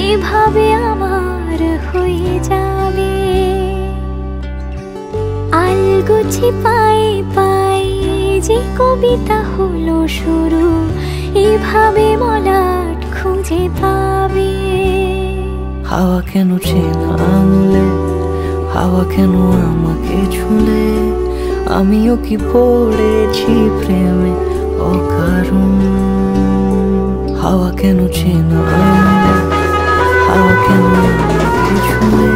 এভাবে আমার হয়ে যাবে। আলগোছে পায়ে পায়ে যে কবিতা হলো শুরু, এভাবে মলাট খুঁজে পাবে। হাওয়া কেন চেনা আঙুলে, হাওয়া কেন আমাকে ছুলে, আমিও কি পড়েছি প্রেমে অকারণ। হাওয়া কেন চেনা আঙুলে, হাওয়া কেন আমাকে ছুলে,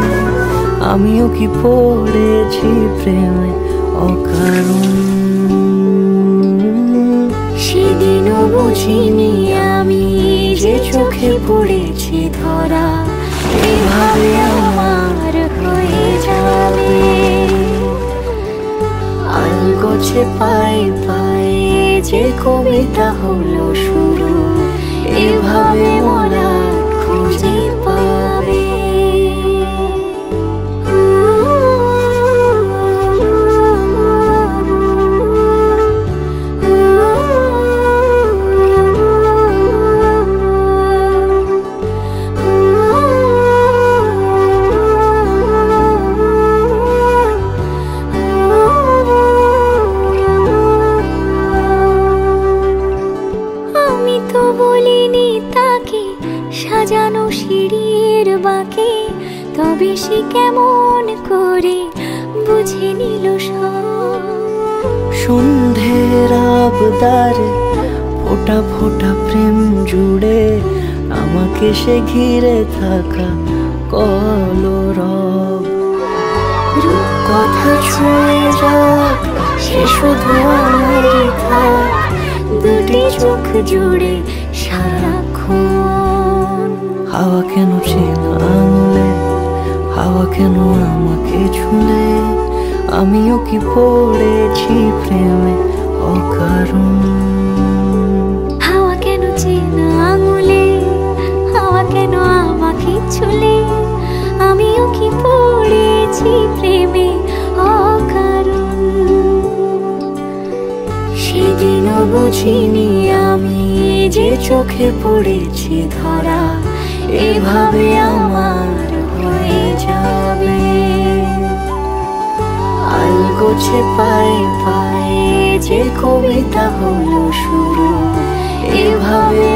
আমিও কি পড়েছি প্রেমে অকারণ। সেদিনও বুঝিনি আমি যে চোখে পড়েছি ধরা, এভাবে আমার হয়ে যাবে। আলগোছে পায়ে পায়ে যে কবিতা হলো শুরু, এভাবে মলাট খুঁজে পাবে। বলিনি তাকে সাজানো সিঁড়ির বাঁকে, তবে সে কেমন করে বুঝে নিল সব। সন্ধ্যের আবদারে ফোঁটা ফোঁটা প্রেম জুড়ে, আমাকে সে ঘিরে থাকা কলরব। রূপকথা ছুঁয়ে যাক সে শুধু আমারই থাক, দুটি চোখ জুড়ে সারাক্ষণ। হাওয়া কেন চেনা আঙুলে, হাওয়া কেন আমাকে ছুলে, আমিও কি পড়েছি প্রেমে অকারণ। হাওয়া কেন চেনা আঙুলে, হাওয়া কেন আমাকে ছুলে, আমিও কি পড়েছি প্রেমে অকারণ। সেদিনও বুঝিনি আমি যে চোখে পড়েছি ধরা, এভাবে আমার হয়ে যাবে। আলগোছে পায়ে পায়ে যে কবিতা হলো শুরু, এভাবে